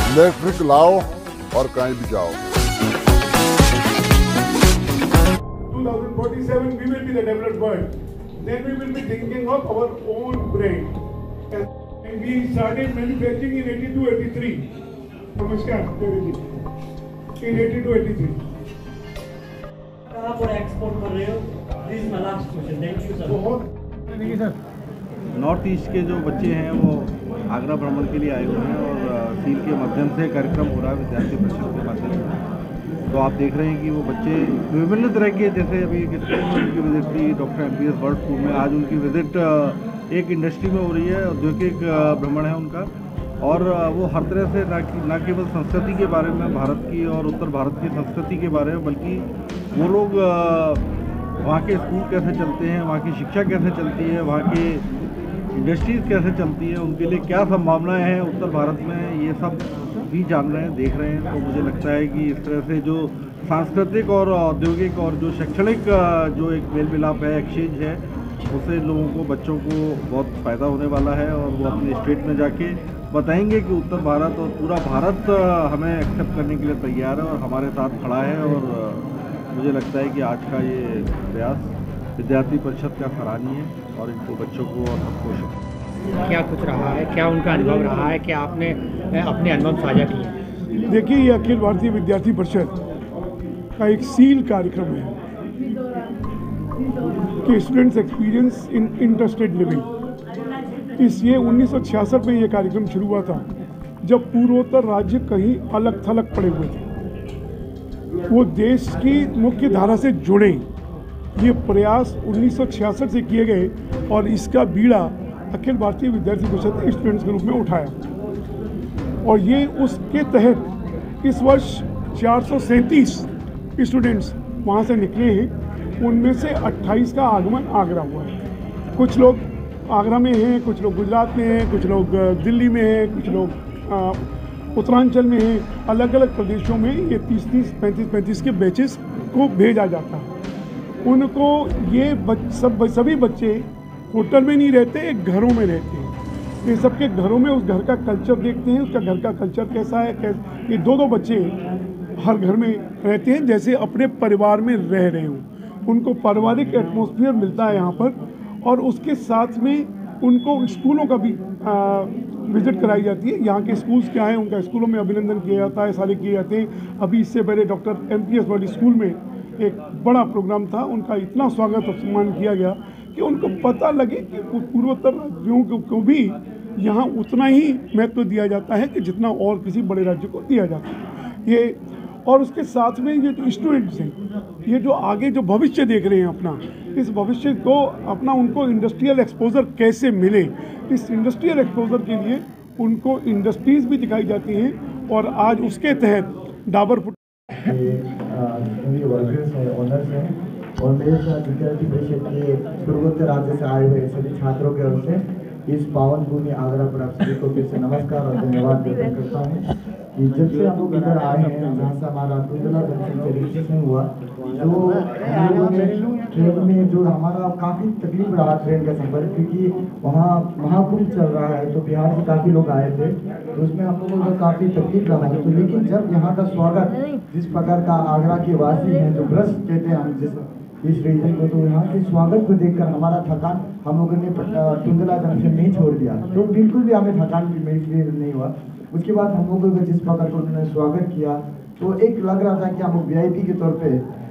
Electric लाओ और कहीं भी जाओ। 2047 we will be the developed world. Then we will be thinking of our own brain. And we started manufacturing in 82-83. Namaskar, Devi. In 82-83. कहाँ पर export कर रहे हो? This is my last question. Thank you, sir. Thank you, sir. North east के जो बच्चे हैं वो आगरा भ्रमण के लिए आए हुए हैं और सील के माध्यम से कार्यक्रम हो रहा है विद्यार्थी परिषद के माध्यम से। तो आप देख रहे हैं कि वो बच्चे विभिन्न तरह के, जैसे अभी एक स्कूल में उनकी विजिट थी डॉक्टर MPS वर्ल्ड स्कूल में, आज उनकी विजिट एक इंडस्ट्री में हो रही है, औद्योगिक भ्रमण है उनका। और वो हर तरह से न केवल संस्कृति के बारे में भारत की और उत्तर भारत की संस्कृति के बारे में, बल्कि वो लोग वहाँ के स्कूल कैसे चलते हैं, वहाँ की शिक्षा कैसे चलती है, वहाँ के इंडस्ट्रीज़ कैसे चलती है, उनके लिए क्या संभावनाएं हैं उत्तर भारत में, ये सब भी जान रहे हैं, देख रहे हैं। तो मुझे लगता है कि इस तरह से जो सांस्कृतिक और औद्योगिक और जो शैक्षणिक जो एक मेल मिलाप है, एक्सचेंज है, उससे लोगों को, बच्चों को बहुत फ़ायदा होने वाला है और वो अपने स्टेट में जाके बताएंगे कि उत्तर भारत और पूरा भारत हमें एक्सेप्ट करने के लिए तैयार है और हमारे साथ खड़ा है। और मुझे लगता है कि आज का ये प्रयास विद्यार्थी परिषद का सराहनीय है और इनको बच्चों को और सबको क्या कुछ रहा है, क्या उनका अनुभव रहा है, क्या आपने अपने अनुभव साझा किए? देखिए, ये अखिल भारतीय विद्यार्थी परिषद का एक सील कार्यक्रम है कि students experience in interstate living. ये 1966 में ये कार्यक्रम शुरू हुआ था, जब पूर्वोत्तर राज्य कहीं अलग थलग पड़े हुए थे, वो देश की मुख्य धारा से जुड़े। ये प्रयास 1966 से किए गए और इसका बीड़ा अखिल भारतीय विद्यार्थी परिषद ने स्टूडेंट्स के रूप में उठाया। और ये उसके तहत इस वर्ष 437 स्टूडेंट्स वहाँ से निकले हैं। उनमें से 28 का आगमन आगरा हुआ है। कुछ लोग आगरा में हैं, कुछ लोग गुजरात में हैं, कुछ लोग दिल्ली में हैं, कुछ लोग उत्तरांचल में हैं। अलग अलग प्रदेशों में ये 30-30, 35-35 के बैचेस को भेजा जाता है। उनको ये सभी बच्चे होटल में नहीं रहते, घरों में रहते हैं। ये सबके घरों में उस घर का कल्चर देखते हैं, उसका घर का कल्चर कैसा है। ये दो बच्चे हर घर में रहते हैं जैसे अपने परिवार में रह रहे हों। उनको पारिवारिक एटमॉस्फेयर मिलता है यहाँ पर। और उसके साथ में उनको स्कूलों का भी विजिट कराई जाती है। यहाँ के स्कूल्स क्या हैं, उनका स्कूलों में अभिनंदन किया जाता है, सारे किए जाते हैं। अभी इससे पहले डॉक्टर MPS वर्ल्ड स्कूल में एक बड़ा प्रोग्राम था, उनका इतना स्वागत और सम्मान किया गया कि उनको पता लगे कि पूर्वोत्तर राज्यों को भी यहाँ उतना ही महत्व दिया जाता है कि जितना और किसी बड़े राज्य को दिया जाता है। ये और उसके साथ में ये जो स्टूडेंट्स हैं, ये जो आगे जो भविष्य देख रहे हैं अपना, इस भविष्य को अपना उनको इंडस्ट्रियल एक्सपोजर कैसे मिले, इस इंडस्ट्रियल एक्सपोजर के लिए उनको इंडस्ट्रीज़ भी दिखाई जाती हैं। और आज उसके तहत डाबर वर्कर्स हैं, ऑनर्स हैं और मेरे साथ विद्यार्थी परिषद के पूर्वोत्तर राज्य से आए हुए सभी छात्रों के ओर से इस पावन भूमि आगरा पर आप सभी को फिर से नमस्कार और धन्यवाद व्यक्त करता हूँ कि जब से हम लोग इधर आए हैं, जहाँ से हमारा टुंडला जंक्शन से रजिस्ट्रेशन हुआ, जो हम लोगों ने ट्रेन में जो हमारा काफ़ी तकलीफ रहा ट्रेन का सफ़र, क्योंकि वहाँ महाकुंभ चल रहा है तो बिहार से काफ़ी लोग आए थे, तो उसमें हम लोगों को काफ़ी तकलीफ रहा। तो लेकिन जब यहाँ का स्वागत जिस प्रकार का आगरा के वासी हैं, जो ब्रश कहते हैं हम इस रीजन को, तो यहाँ के स्वागत को देखकर हमारा थकान हम लोगों ने टुंडला जंक्शन नहीं छोड़ दिया। तो बिल्कुल भी हमें थकान महसूस नहीं हुआ। उसके बाद हम लोगों को जिस प्रकार का उन्होंने स्वागत किया, तो एक लग रहा था कि हम लोग VIP के तौर पे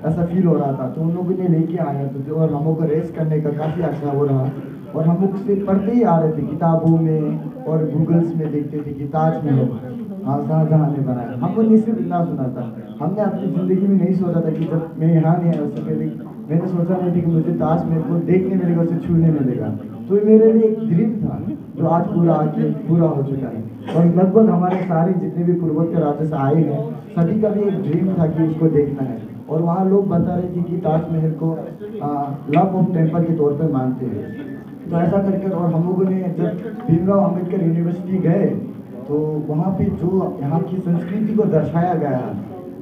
ऐसा फील हो रहा था। तो उन लोगों ने लेके आया तो और हम लोग को रेस करने का काफ़ी अच्छा हो रहा। और हम लोग से पढ़ते ही आ रहे थे किताबों में और गूगल्स में देखते थे कि ताजमहल शाहजहां ने बनाया। हमको नहीं सिर्फ इतना सुना था, हमने अपनी ज़िंदगी में नहीं सोचा था कि जब मैं यहाँ नहीं आया उससे पहले मैंने सोचा नहीं थी कि मुझे ताजमहल को देखने मिलेगा, उसे छूने मिलेगा। तो मेरे लिए एक ड्रीम था जो आज पूरा हो चुका है। और लगभग हमारे सारे जितने भी पूर्वोत्तर राज्य से आए हैं, सभी का भी एक ड्रीम था कि उसको देखना है। और वहाँ लोग बता रहे थे कि ताजमहल को लव ऑफ टेम्पल के तौर पर मानते हैं। तो ऐसा करके और हम लोगों ने जब भीमराव अम्बेडकर यूनिवर्सिटी गए, तो वहाँ पे जो यहाँ की संस्कृति को दर्शाया गया,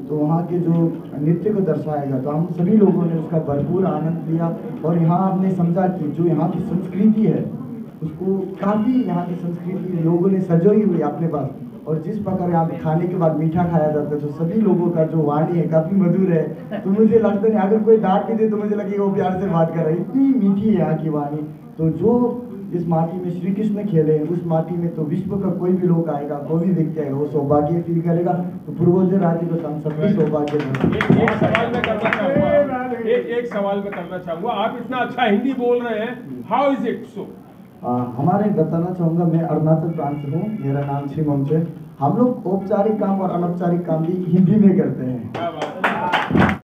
तो वहाँ के जो नृत्य को दर्शाया गया, तो हम सभी लोगों ने उसका भरपूर आनंद लिया। और यहाँ हमने समझा कि जो यहाँ की संस्कृति है उसको काफ़ी यहाँ की संस्कृति लोगों ने सजोई हुई अपने पास, और जिस प्रकार यहाँ पे खाने के बाद मीठा खाया जाता है, तो सभी लोगों का जो वाणी है काफ़ी मधुर है। तो मुझे लगता नहीं अगर कोई डांट भी दे तो मुझे लगेगा वो प्यार से बात कर रहा है, इतनी मीठी है यहाँ की वाणी। तो जो इस माटी में श्री कृष्ण खेले हैं, उस माटी में तो विश्व का कोई भी लोग आएगा, कोई भी व्यक्ति आएगा, वो सौभाग्य फील करेगा। तो पूर्वोदय राज्य को हम सभी सौभाग्य एक सवाल मैं करना चाहूँगा, एक सवाल मैं करना चाहूँगा। आप इतना अच्छा हिंदी बोल रहे हैं, हाउ इज इट सो? हमारे बताना चाहूँगा, मैं अरुणाचल प्रांत से हूँ, मेरा नाम श्री ममचे। हम लोग औपचारिक काम और अनौपचारिक काम भी हिंदी में करते हैं।